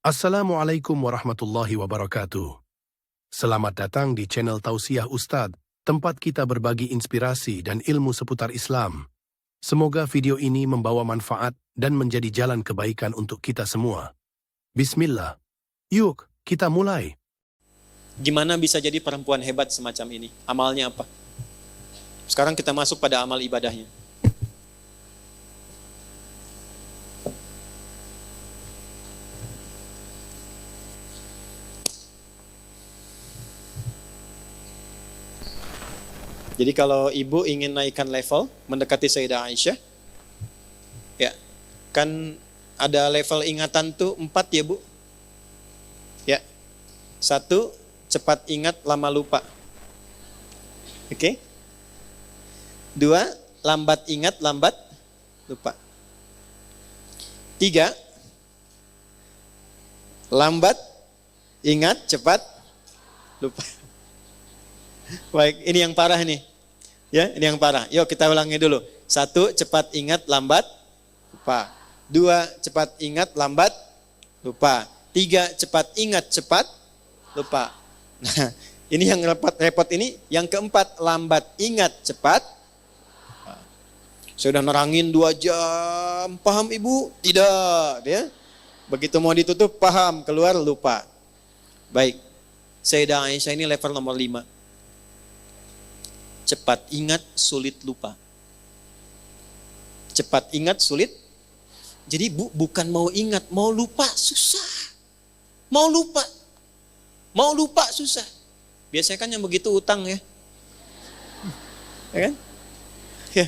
Assalamualaikum warahmatullahi wabarakatuh. Selamat datang di channel Tausiah Ustadz, tempat kita berbagi inspirasi dan ilmu seputar Islam. Semoga video ini membawa manfaat dan menjadi jalan kebaikan untuk kita semua. Bismillah. Yuk, kita mulai. Gimana bisa jadi perempuan hebat semacam ini? Amalnya apa? Sekarang kita masuk pada amal ibadahnya. Jadi kalau ibu ingin naikkan level, mendekati Sayyidah Aisyah, ya, kan ada level ingatan tuh 4 ya bu. Ya, 1, cepat ingat, lama lupa. Oke? 2, lambat ingat, lambat lupa. 3, lambat ingat, cepat lupa. Baik, ini yang parah nih. Ya, ini yang parah. Yuk kita ulangi dulu. 1, cepat ingat, lambat lupa. 2, cepat ingat, lambat lupa. 3, cepat ingat, cepat lupa. Nah, ini yang repot ini. Yang keempat, lambat ingat, cepat. Saya udah nerangin 2 jam. Paham ibu? Tidak. Ya. Begitu mau ditutup, paham. Keluar, lupa. Baik. Sayyidah Aisyah ini level nomor 5. Cepat ingat, sulit lupa. Cepat ingat, sulit. Jadi bukan mau ingat, mau lupa susah. Mau lupa susah. Biasanya kan yang begitu utang ya. Ya kan? Ya.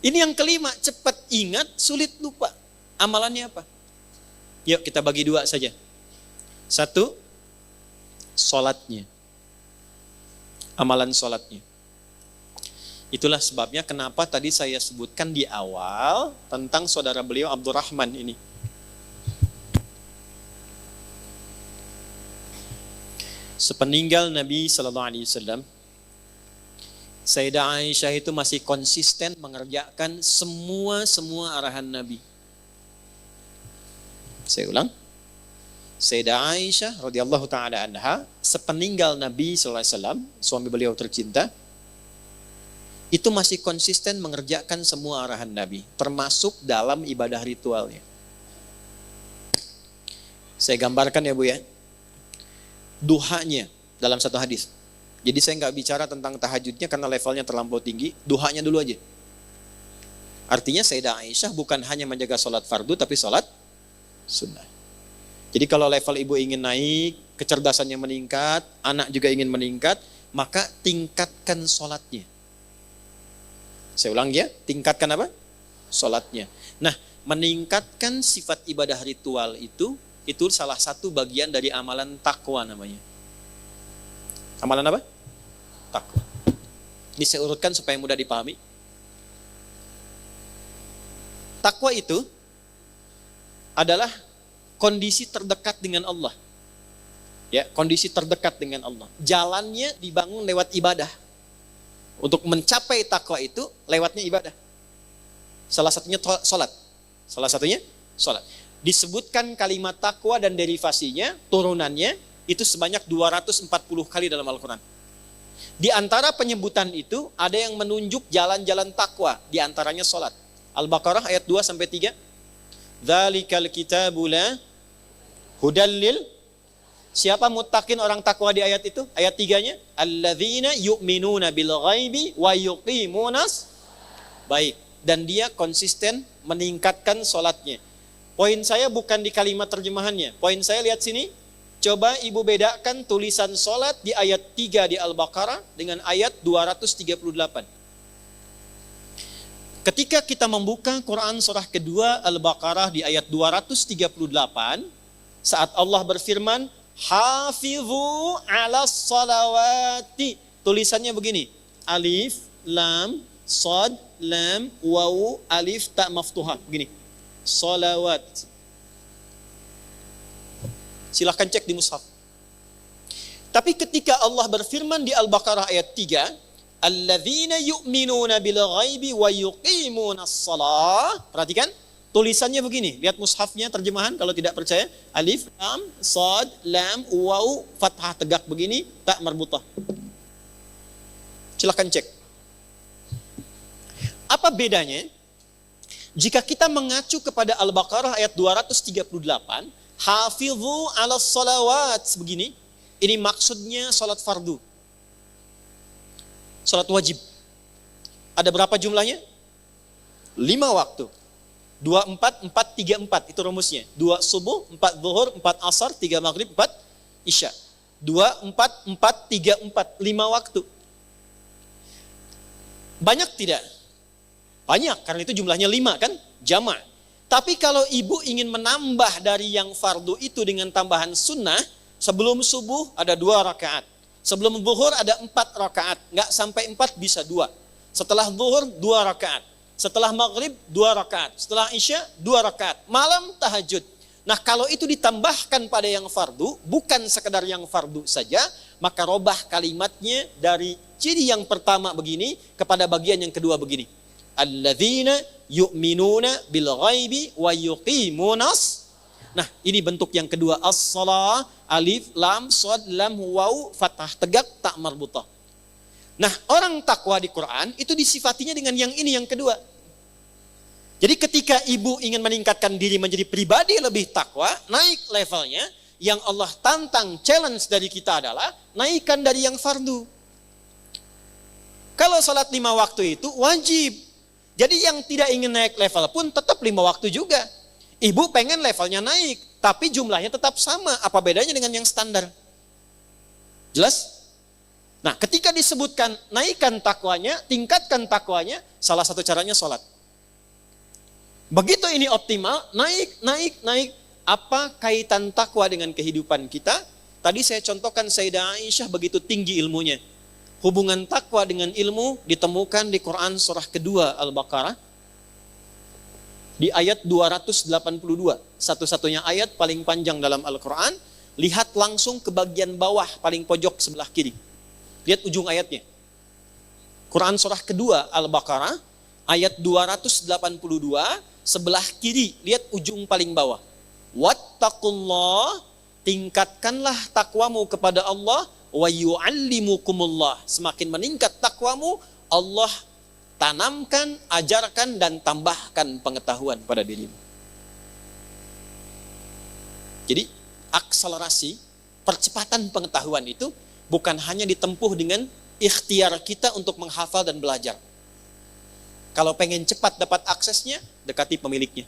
Ini yang kelima, cepat ingat, sulit lupa. Amalannya apa? Yuk kita bagi 2 saja. 1, sholatnya. Amalan sholatnya. Itulah sebabnya kenapa tadi saya sebutkan di awal tentang saudara beliau Abdurrahman ini. Sepeninggal Nabi SAW, Sayyidah Aisyah itu masih konsisten mengerjakan semua arahan Nabi. Saya ulang. Sayyidah Aisyah radhiyallahu taala anha, sepeninggal Nabi SAW, suami beliau tercinta, itu masih konsisten mengerjakan semua arahan Nabi, termasuk dalam ibadah ritualnya. Saya gambarkan ya bu ya, duhanya dalam satu hadis. Jadi saya nggak bicara tentang tahajudnya karena levelnya terlampau tinggi, duhanya dulu aja. Artinya Sayyidah Aisyah bukan hanya menjaga sholat fardu, tapi sholat sunnah. Jadi kalau level ibu ingin naik, kecerdasannya meningkat, anak juga ingin meningkat, maka tingkatkan sholatnya. Saya ulang ya, tingkatkan apa? Sholatnya. Nah, meningkatkan sifat ibadah ritual itu salah satu bagian dari amalan takwa namanya. Amalan apa? Takwa. Ini saya urutkan supaya mudah dipahami. Takwa itu adalah kondisi terdekat dengan Allah. Ya, kondisi terdekat dengan Allah. Jalannya dibangun lewat ibadah. Untuk mencapai takwa itu lewatnya ibadah. Salah satunya sholat. Disebutkan kalimat takwa dan derivasinya, turunannya, itu sebanyak 240 kali dalam Al-Quran. Di antara penyebutan itu, ada yang menunjuk jalan-jalan takwa. Di antaranya sholat. Al-Baqarah ayat 2-3. Dzalikal kitabu la hudal lil. Siapa muttaqin orang takwa di ayat itu? Ayat 3-nya, alladzina yu'minuna bil ghaibi wa yuqimunas. Baik, dan dia konsisten meningkatkan sholatnya. Poin saya bukan di kalimat terjemahannya. Poin saya lihat sini. Coba ibu bedakan tulisan sholat di ayat 3 di Al-Baqarah dengan ayat 238. Ketika kita membuka Quran surah kedua Al-Baqarah di ayat 238, saat Allah berfirman, Hafizu ala salawati. Tulisannya begini. Alif, lam, sad, lam, wawu, alif, ta maftuhah. Begini. Salawat. Silahkan cek di mushaf. Tapi ketika Allah berfirman di Al-Baqarah ayat 3, alladzina yu'minuna bil ghaibi wa yuqimunas shalah. Perhatikan. Tulisannya begini, lihat mushafnya terjemahan kalau tidak percaya. Alif, lam, sad, lam, waw, fathah tegak begini, tak marbutah. Silakan cek. Apa bedanya? Jika kita mengacu kepada Al-Baqarah ayat 238, hafidhu 'alas salawat begini, ini maksudnya salat fardu. Salat wajib. Ada berapa jumlahnya? 5 waktu. 2, 4, 4, 3, 4. Itu rumusnya. 2 subuh, 4 zuhur, 4 asar, 3 maghrib, 4 isya. 2, 4, 4, 3, 4. 5 waktu. Banyak tidak? Banyak, karena itu jumlahnya 5 kan? Jama'. Tapi kalau ibu ingin menambah dari yang fardu itu dengan tambahan sunnah, sebelum subuh ada 2 rakaat. Sebelum zuhur ada 4 rakaat. Nggak sampai 4 bisa 2. Setelah zuhur 2 rakaat. Setelah maghrib 2 rakaat. Setelah isya 2 rakaat. Malam tahajud. Nah kalau itu ditambahkan pada yang fardu, bukan sekedar yang fardu saja, maka robah kalimatnya dari ciri yang pertama begini kepada bagian yang kedua begini. Alladzina yu'minuna bil ghaibi wa yuqimunas. Nah ini bentuk yang kedua. As-salah, alif, lam, shad, lam, waw, fathah tegak, tak marbutah. Nah orang takwa di Quran itu disifatinya dengan yang ini yang kedua. Jadi ketika ibu ingin meningkatkan diri menjadi pribadi lebih takwa, naik levelnya, yang Allah tantang, challenge dari kita adalah naikkan dari yang fardu. Kalau salat 5 waktu itu wajib. Jadi yang tidak ingin naik level pun tetap 5 waktu juga. Ibu pengen levelnya naik, tapi jumlahnya tetap sama. Apa bedanya dengan yang standar? Jelas? Nah ketika disebutkan naikkan takwanya, tingkatkan takwanya, salah satu caranya salat. Begitu ini optimal, naik. Apa kaitan takwa dengan kehidupan kita? Tadi saya contohkan Sayyidah Aisyah begitu tinggi ilmunya. Hubungan takwa dengan ilmu ditemukan di Quran surah kedua Al-Baqarah. Di ayat 282. Satu-satunya ayat paling panjang dalam Al-Quran. Lihat langsung ke bagian bawah paling pojok sebelah kiri. Lihat ujung ayatnya. Quran surah kedua Al-Baqarah. Ayat 282. Sebelah kiri, lihat ujung paling bawah. Wattaqullah, tingkatkanlah takwamu kepada Allah, wa yu'allimukumullah. Semakin meningkat takwamu, Allah tanamkan, ajarkan, dan tambahkan pengetahuan pada dirimu. Jadi, akselerasi, percepatan pengetahuan itu bukan hanya ditempuh dengan ikhtiar kita untuk menghafal dan belajar. Kalau pengen cepat dapat aksesnya, dekati pemiliknya.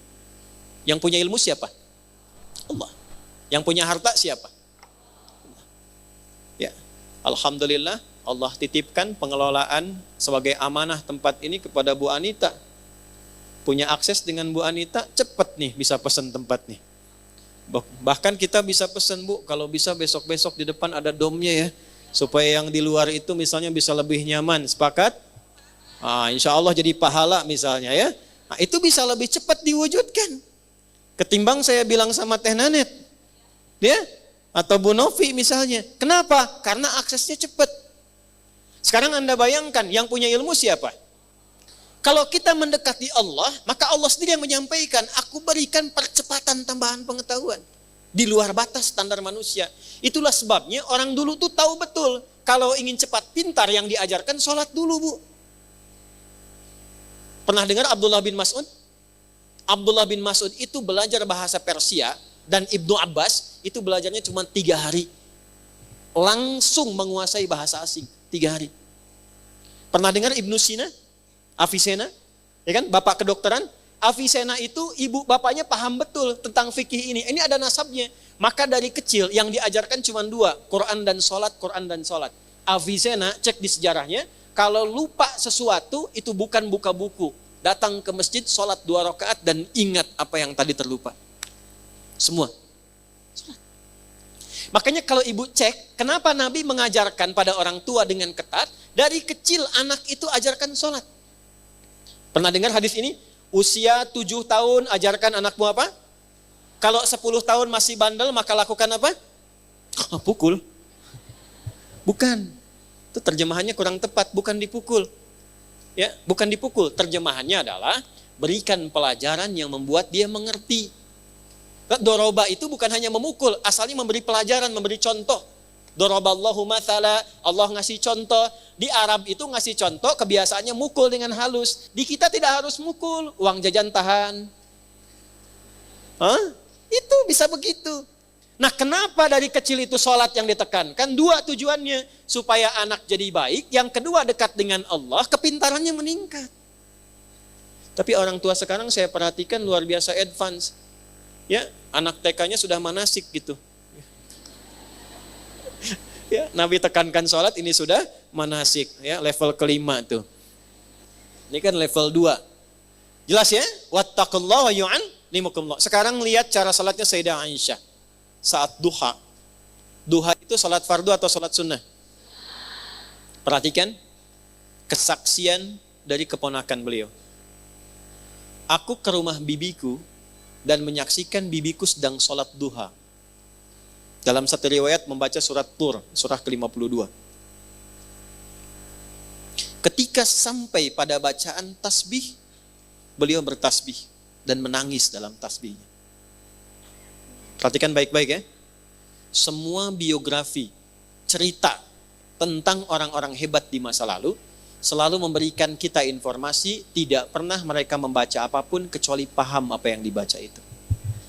Yang punya ilmu siapa? Allah. Yang punya harta siapa? Allah. Ya, alhamdulillah Allah titipkan pengelolaan sebagai amanah tempat ini kepada Bu Anita. Punya akses dengan Bu Anita, cepat nih bisa pesan tempat nih. Bahkan kita bisa pesan Bu, kalau bisa besok-besok di depan ada domnya ya. Supaya yang di luar itu misalnya bisa lebih nyaman. Sepakat? Insya Allah jadi pahala misalnya ya. Nah, itu bisa lebih cepat diwujudkan. Ketimbang saya bilang sama Teh Nanet. Ya? Atau Bu Novi misalnya. Kenapa? Karena aksesnya cepat. Sekarang Anda bayangkan yang punya ilmu siapa? Kalau kita mendekati Allah, maka Allah sendiri yang menyampaikan, aku berikan percepatan tambahan pengetahuan. Di luar batas standar manusia. Itulah sebabnya orang dulu tuh tahu betul. Kalau ingin cepat pintar yang diajarkan, sholat dulu Bu. Pernah dengar Abdullah bin Mas'ud? Abdullah bin Mas'ud itu belajar bahasa Persia dan Ibnu Abbas itu belajarnya cuma 3 hari. Langsung menguasai bahasa asing 3 hari. Pernah dengar Ibnu Sina? Avicenna? Ya kan? Bapak kedokteran? Avicenna itu ibu bapaknya paham betul tentang fikih ini. Ini ada nasabnya. Maka dari kecil yang diajarkan cuma 2. Quran dan sholat, Quran dan sholat. Avicenna cek di sejarahnya. Kalau lupa sesuatu, itu bukan buka buku. Datang ke masjid, sholat 2 rakaat dan ingat apa yang tadi terlupa. Semua. Sholat. Makanya kalau ibu cek, kenapa Nabi mengajarkan pada orang tua dengan ketat, dari kecil anak itu ajarkan sholat. Pernah dengar hadis ini? Usia 7 tahun, ajarkan anakmu apa? Kalau 10 tahun masih bandel, maka lakukan apa? Pukul. Bukan. Itu terjemahannya kurang tepat, bukan dipukul. Ya, bukan dipukul. Terjemahannya adalah Berikan pelajaran yang membuat dia mengerti. Doroba itu bukan hanya memukul, asalnya memberi pelajaran, memberi contoh. Doroballahu mathala, Allah ngasih contoh. Di Arab itu ngasih contoh, kebiasaannya mukul dengan halus. Di kita tidak harus mukul, uang jajan tahan. Itu bisa begitu. Nah, kenapa dari kecil itu sholat yang ditekankan? Dua tujuannya, supaya anak jadi baik, yang kedua dekat dengan Allah, kepintarannya meningkat. Tapi orang tua sekarang saya perhatikan luar biasa advance. Ya, anak TK-nya sudah manasik gitu. Ya, Nabi tekankan sholat, ini sudah manasik, ya, level kelima tuh. Ini kan level 2. Jelas ya? Wattaqullaha yu'allimukumullah. Sekarang lihat cara salatnya Sayyidah Aisyah. Saat duha. Duha itu salat fardu atau salat sunnah? Perhatikan kesaksian dari keponakan beliau. Aku ke rumah bibiku dan menyaksikan bibiku sedang salat duha. Dalam satu riwayat membaca surat Tur, surah ke-52. Ketika sampai pada bacaan tasbih, beliau bertasbih dan menangis dalam tasbihnya. Perhatikan baik-baik ya. Semua biografi, cerita tentang orang-orang hebat di masa lalu selalu memberikan kita informasi, tidak pernah mereka membaca apapun kecuali paham apa yang dibaca itu.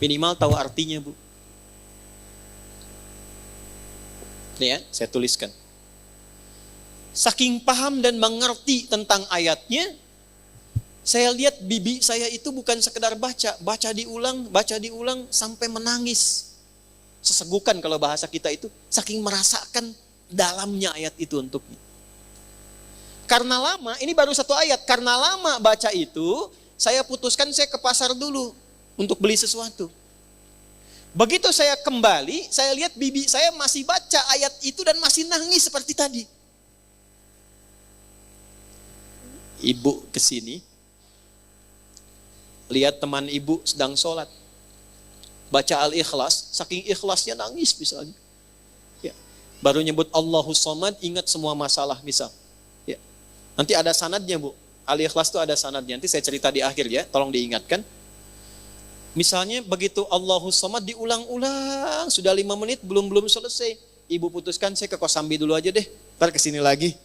Minimal tahu artinya, Bu. Nih ya, saya tuliskan. Saking paham dan mengerti tentang ayatnya, saya lihat bibi saya itu bukan sekedar baca diulang sampai menangis. Sesegukan kalau bahasa kita itu, saking merasakan dalamnya ayat itu untuknya. Karena lama, ini baru satu ayat, karena lama baca itu, saya putuskan saya ke pasar dulu untuk beli sesuatu. Begitu saya kembali, saya lihat bibi saya masih baca ayat itu dan masih nangis seperti tadi. Ibu kesini, lihat teman ibu sedang sholat, baca Al-Ikhlas, saking ikhlasnya nangis misalnya. Ya. Baru nyebut Allahus Somad, ingat semua masalah misal. Ya. Nanti ada sanadnya, Bu. Al-Ikhlas itu ada sanadnya, nanti saya cerita di akhir ya, tolong diingatkan. Misalnya begitu Allahus Somad diulang-ulang, sudah 5 menit belum selesai. Ibu putuskan saya ke Kosambi dulu aja deh, ntar kesini lagi.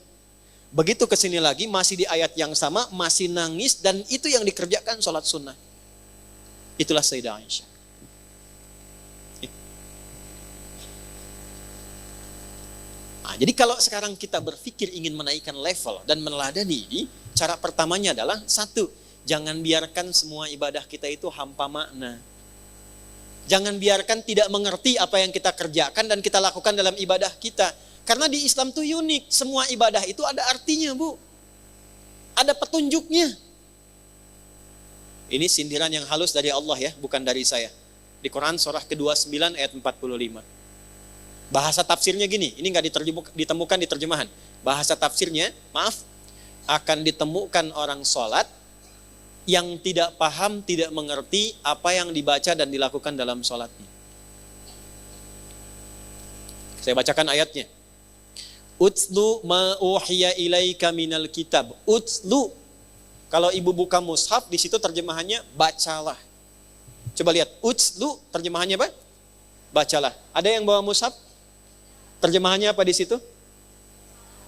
Begitu kesini lagi, masih di ayat yang sama, masih nangis, dan itu yang dikerjakan sholat sunnah. Itulah Sayyidah Aisyah. Nah, jadi kalau sekarang kita berpikir ingin menaikkan level dan meneladani ini, cara pertamanya adalah 1, jangan biarkan semua ibadah kita itu hampa makna. Jangan biarkan tidak mengerti apa yang kita kerjakan dan kita lakukan dalam ibadah kita. Karena di Islam itu unik, semua ibadah itu ada artinya, Bu. Ada petunjuknya. Ini sindiran yang halus dari Allah ya, bukan dari saya. Di Quran surah ke-29 ayat 45. Bahasa tafsirnya gini, ini nggak ditemukan di terjemahan. Bahasa tafsirnya, maaf, akan ditemukan orang sholat yang tidak paham, tidak mengerti apa yang dibaca dan dilakukan dalam sholatnya. Saya bacakan ayatnya. Utslu ma uhiya ilaika minal kitab. Utslu. Kalau ibu buka mushaf, di situ terjemahannya bacalah. Coba lihat, utslu terjemahannya apa? Bacalah. Ada yang bawa mushaf? Terjemahannya apa di situ?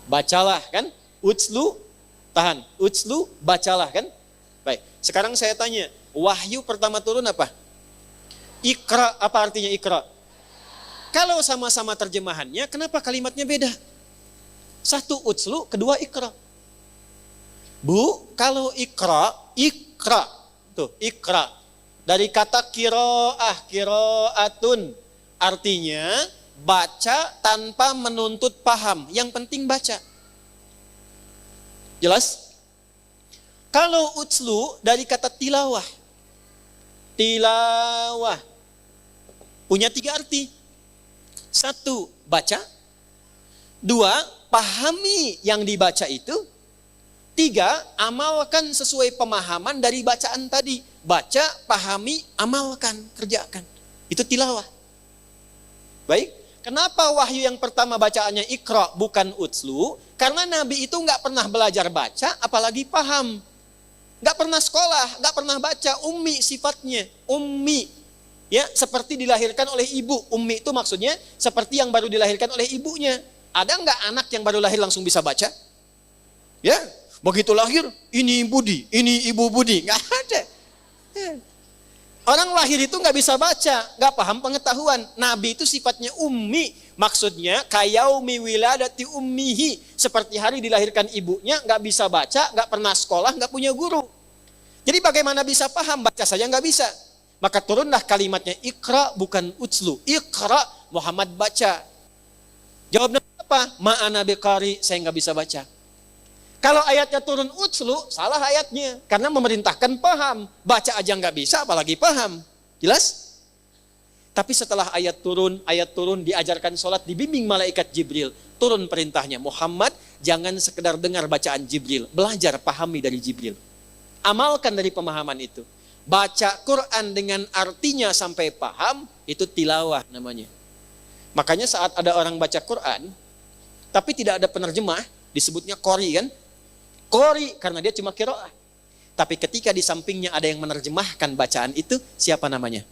Bacalah kan? Utslu, tahan. Utslu, bacalah kan? Baik. Sekarang saya tanya, wahyu pertama turun apa? Iqra, apa artinya Iqra? Kalau sama-sama terjemahannya, kenapa kalimatnya beda? 1 utslu, kedua Iqra. Bu, kalau Iqra, tuh Iqra. Dari kata kiro'atun. Artinya, baca tanpa menuntut paham. Yang penting baca. Jelas? Kalau utslu, dari kata tilawah. Tilawah. Punya 3 arti. 1, baca. 2, pahami yang dibaca itu. 3, amalkan sesuai pemahaman dari bacaan tadi. Baca, pahami, amalkan, kerjakan. Itu tilawah. Baik, kenapa wahyu yang pertama bacaannya Iqra bukan utslu? Karena Nabi itu nggak pernah belajar baca, apalagi paham. Nggak pernah sekolah, nggak pernah baca, ummi sifatnya, ummi. Ya, seperti dilahirkan oleh ibu. Ummi itu maksudnya seperti yang baru dilahirkan oleh ibunya. Ada nggak anak yang baru lahir langsung bisa baca? Ya, begitu lahir, ini Budi, ini Ibu Budi. Nggak ada. Ya. Orang lahir itu nggak bisa baca, nggak paham pengetahuan. Nabi itu sifatnya ummi. Maksudnya, kayaumi wiladati ummihi. Seperti hari dilahirkan ibunya, nggak bisa baca, nggak pernah sekolah, nggak punya guru. Jadi bagaimana bisa paham? Baca saja nggak bisa. Maka turunlah kalimatnya, Iqra bukan utslu. Iqra, Muhammad baca. Jawabnya apa? Ma'ana biqari, saya nggak bisa baca. Kalau ayatnya turun utslu, salah ayatnya. Karena memerintahkan paham. Baca aja nggak bisa, apalagi paham. Jelas? Tapi setelah ayat turun diajarkan sholat, dibimbing malaikat Jibril. Turun perintahnya, Muhammad jangan sekedar dengar bacaan Jibril. Belajar, pahami dari Jibril. Amalkan dari pemahaman itu. Baca Quran dengan artinya sampai paham, itu tilawah namanya. Makanya saat ada orang baca Quran, tapi tidak ada penerjemah, disebutnya qori kan? Qori, karena dia cuma qiraah. Tapi ketika di sampingnya ada yang menerjemahkan bacaan itu, siapa namanya?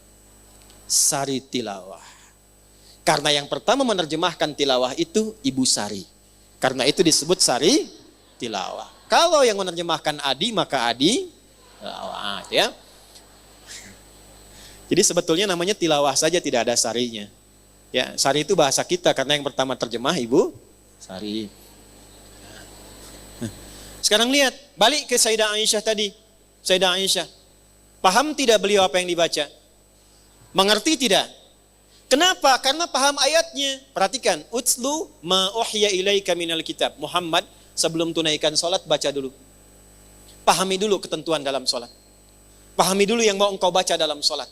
Sari tilawah. Karena yang pertama menerjemahkan tilawah itu Ibu Sari. Karena itu disebut Sari tilawah. Kalau yang menerjemahkan Adi, maka Adi tilawah. Ya. Jadi sebetulnya namanya tilawah saja, tidak ada sarinya. Ya, Sari itu bahasa kita karena yang pertama terjemah Ibu Sari. Sekarang lihat, balik ke Sayyidah Aisyah tadi. Sayyidah Aisyah, paham tidak beliau apa yang dibaca? Mengerti tidak? Kenapa? Karena paham ayatnya. Perhatikan, utslu ma uhya ilaika minal kitab. Muhammad, sebelum tunaikan sholat, baca dulu. Pahami dulu ketentuan dalam sholat. Pahami dulu yang mau engkau baca dalam sholat.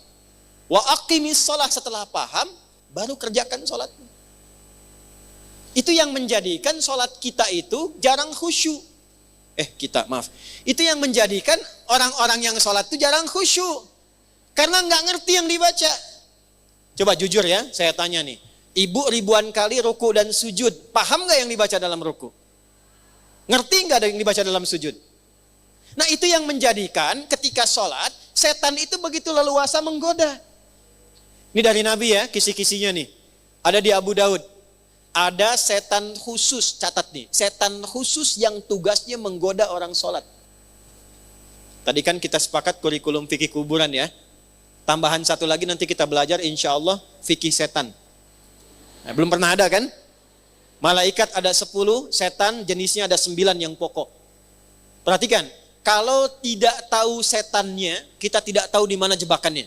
Wa aqimis sholat, setelah paham, baru kerjakan sholat. Itu yang menjadikan sholat kita itu jarang khusyuk. Itu yang menjadikan orang-orang yang sholat itu jarang khusyuk. Karena nggak ngerti yang dibaca. Coba jujur ya, saya tanya nih. Ibu ribuan kali ruku dan sujud. Paham nggak yang dibaca dalam ruku? Ngerti nggak yang dibaca dalam sujud? Nah itu yang menjadikan ketika sholat, setan itu begitu leluasa menggoda. Ini dari Nabi ya, kisi-kisinya nih. Ada di Abu Daud. Ada setan khusus, catat nih. Setan khusus yang tugasnya menggoda orang sholat. Tadi kan kita sepakat kurikulum fikih kuburan ya. Tambahan satu lagi nanti kita belajar insya Allah fikih setan. Nah, belum pernah ada kan? Malaikat ada 10, setan jenisnya ada 9 yang pokok. Perhatikan, kalau tidak tahu setannya, kita tidak tahu di mana jebakannya.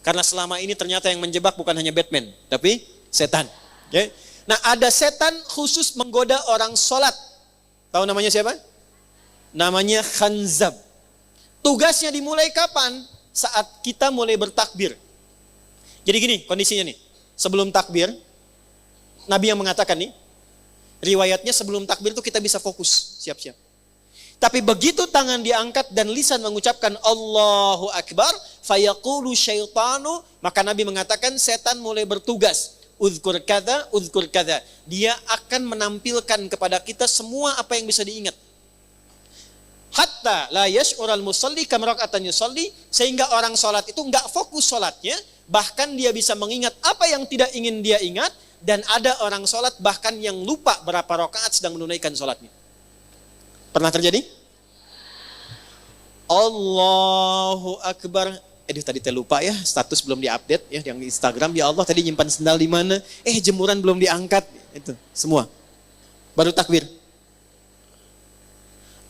Karena selama ini ternyata yang menjebak bukan hanya Batman, tapi setan. Okay? Nah ada setan khusus menggoda orang sholat. Tahu namanya siapa? Namanya Khanzab. Tugasnya dimulai kapan? Saat kita mulai bertakbir. Jadi gini kondisinya nih. Sebelum takbir, Nabi yang mengatakan nih, riwayatnya sebelum takbir itu kita bisa fokus, siap-siap. Tapi begitu tangan diangkat dan lisan mengucapkan Allahu Akbar, fayaqulu syaitanu, maka Nabi mengatakan setan mulai bertugas. Uzkur kada, uzkur kada. Dia akan menampilkan kepada kita semua apa yang bisa diingat. Hatta la yash'ural musalli kam raka'atan yusalli, sehingga orang salat itu enggak fokus salatnya, bahkan dia bisa mengingat apa yang tidak ingin dia ingat, dan ada orang salat bahkan yang lupa berapa rakaat sedang menunaikan salatnya. Pernah terjadi? Allahu Akbar. Tadi saya lupa ya, status belum diupdate ya yang di Instagram. Ya Allah, tadi nyimpan sendal di mana? Jemuran belum diangkat. Itu semua. Baru takbir.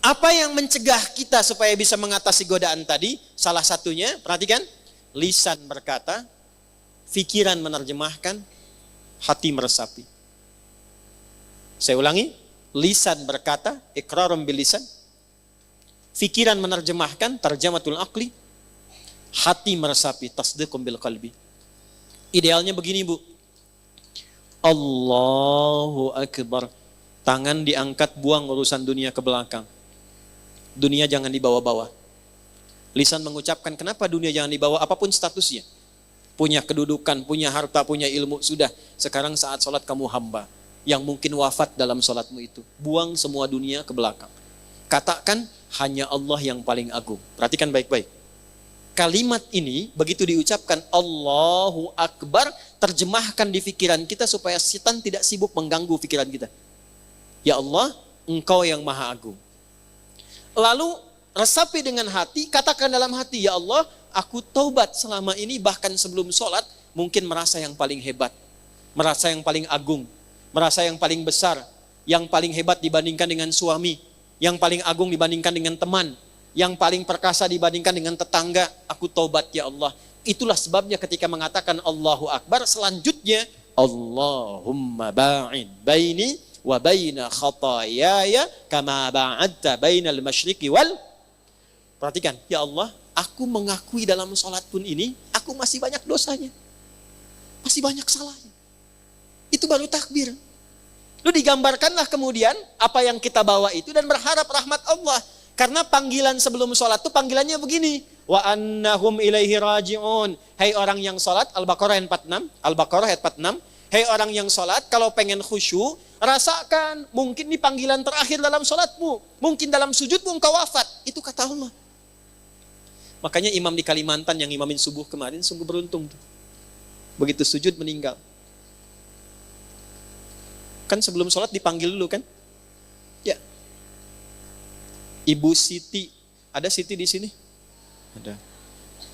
Apa yang mencegah kita supaya bisa mengatasi godaan tadi? Salah satunya, perhatikan, lisan berkata, pikiran menerjemahkan, hati meresapi. Saya ulangi, lisan berkata, iqrarum bil lisan, pikiran menerjemahkan, tarjamatul aqli, hati meresapi, tasdiqum bil qalbi. Idealnya begini Bu, Allahu Akbar, tangan diangkat, buang urusan dunia ke belakang. Dunia jangan dibawa-bawa. Lisan mengucapkan, kenapa dunia jangan dibawa, apapun statusnya. Punya kedudukan, punya harta, punya ilmu, sudah. Sekarang saat sholat kamu hamba, yang mungkin wafat dalam sholatmu itu. Buang semua dunia ke belakang. Katakan, hanya Allah yang paling agung. Perhatikan baik-baik. Kalimat ini begitu diucapkan Allahu Akbar, terjemahkan di pikiran kita supaya setan tidak sibuk mengganggu pikiran kita. Ya Allah, Engkau yang maha agung. Lalu resapi dengan hati, katakan dalam hati, ya Allah, aku taubat selama ini bahkan sebelum sholat, mungkin merasa yang paling hebat, merasa yang paling agung, merasa yang paling besar, yang paling hebat dibandingkan dengan suami, yang paling agung dibandingkan dengan teman, yang paling perkasa dibandingkan dengan tetangga. Aku taubat ya Allah. Itulah sebabnya ketika mengatakan Allahu Akbar, selanjutnya Allahumma ba'id baini wa baina khatayaya kama ba'adta bainal masyriqi wal. Perhatikan, ya Allah, aku mengakui dalam sholat pun ini, aku masih banyak dosanya. Masih banyak salahnya. Itu baru takbir. Lu digambarkanlah kemudian apa yang kita bawa itu dan berharap rahmat Allah. Karena panggilan sebelum sholat itu panggilannya begini. Wa annahum ilaihi raji'un. Hai orang yang sholat, Al-Baqarah ayat 46. Al-Baqarah ayat 46. Hai orang yang sholat, kalau pengen khusyuk, rasakan mungkin ini panggilan terakhir dalam sholatmu. Mungkin dalam sujudmu engkau wafat. Itu kata Allah. Makanya imam di Kalimantan yang imamin subuh kemarin sungguh beruntung tuh. Begitu sujud meninggal. Kan sebelum sholat dipanggil dulu kan? Ya. Ibu Siti, ada Siti di sini? Ada.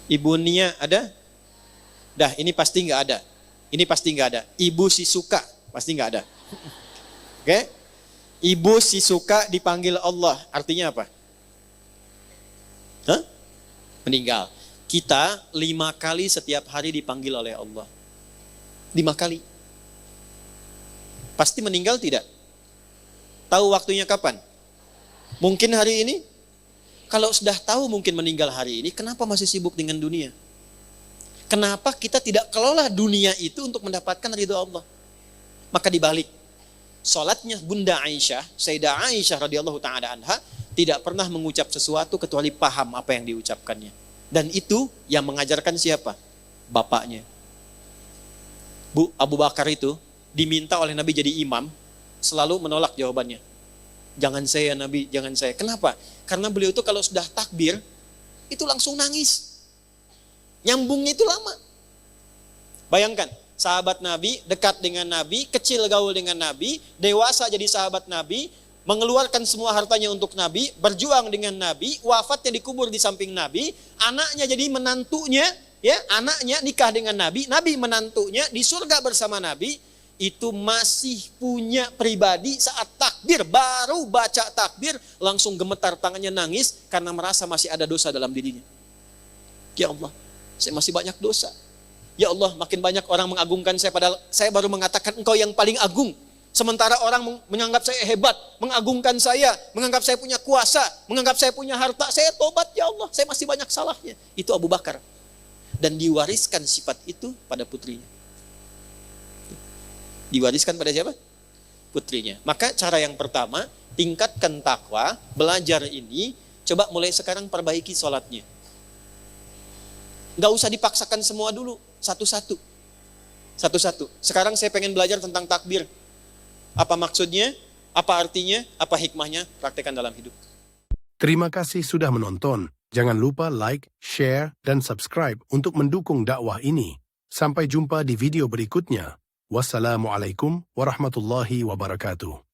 Ibu Nia ada? Dah, ini pasti nggak ada. Ini pasti nggak ada. Ibu Sisuka pasti nggak ada. Oke? Ibu Sisuka dipanggil Allah, artinya apa? Hah? Meninggal. Kita 5 kali setiap hari dipanggil oleh Allah. 5 kali. Pasti meninggal tidak? Tahu waktunya kapan? Mungkin hari ini? Kalau sudah tahu mungkin meninggal hari ini, kenapa masih sibuk dengan dunia? Kenapa kita tidak kelola dunia itu untuk mendapatkan ridho Allah? Maka dibalik. Salatnya Bunda Aisyah, Sayyidah Aisyah radhiyallahu ta'ala anha, tidak pernah mengucap sesuatu kecuali paham apa yang diucapkannya. Dan itu yang mengajarkan siapa? Bapaknya. Bu Abu Bakar itu diminta oleh Nabi jadi imam, selalu menolak jawabannya. Jangan saya Nabi, jangan saya. Kenapa? Karena beliau itu kalau sudah takbir, itu langsung nangis. Nyambungnya itu lama. Bayangkan, sahabat Nabi, dekat dengan Nabi, kecil gaul dengan Nabi, dewasa jadi sahabat Nabi, mengeluarkan semua hartanya untuk Nabi, berjuang dengan Nabi, wafatnya dikubur di samping Nabi, anaknya jadi menantunya, ya, anaknya nikah dengan Nabi, Nabi menantunya di surga bersama Nabi, itu masih punya pribadi saat takbir, baru baca takbir, langsung gemetar tangannya nangis karena merasa masih ada dosa dalam dirinya. Ya Allah, saya masih banyak dosa. Ya Allah, makin banyak orang mengagungkan saya, padahal saya baru mengatakan Engkau yang paling agung. Sementara orang menganggap saya hebat, mengagungkan saya, menganggap saya punya kuasa, menganggap saya punya harta. Saya tobat, ya Allah, saya masih banyak salahnya. Itu Abu Bakar. Dan diwariskan sifat itu pada putrinya. Diwariskan pada siapa? Putrinya. Maka cara yang pertama, tingkatkan takwa, belajar ini, coba mulai sekarang perbaiki sholatnya. Gak usah dipaksakan semua dulu, satu-satu. Satu-satu. Sekarang saya pengen belajar tentang takbir. Apa maksudnya? Apa artinya? Apa hikmahnya? Praktekkan dalam hidup. Terima kasih sudah menonton. Jangan lupa like, share, dan subscribe untuk mendukung dakwah ini. Sampai jumpa di video berikutnya. Wassalamualaikum warahmatullahi wabarakatuh.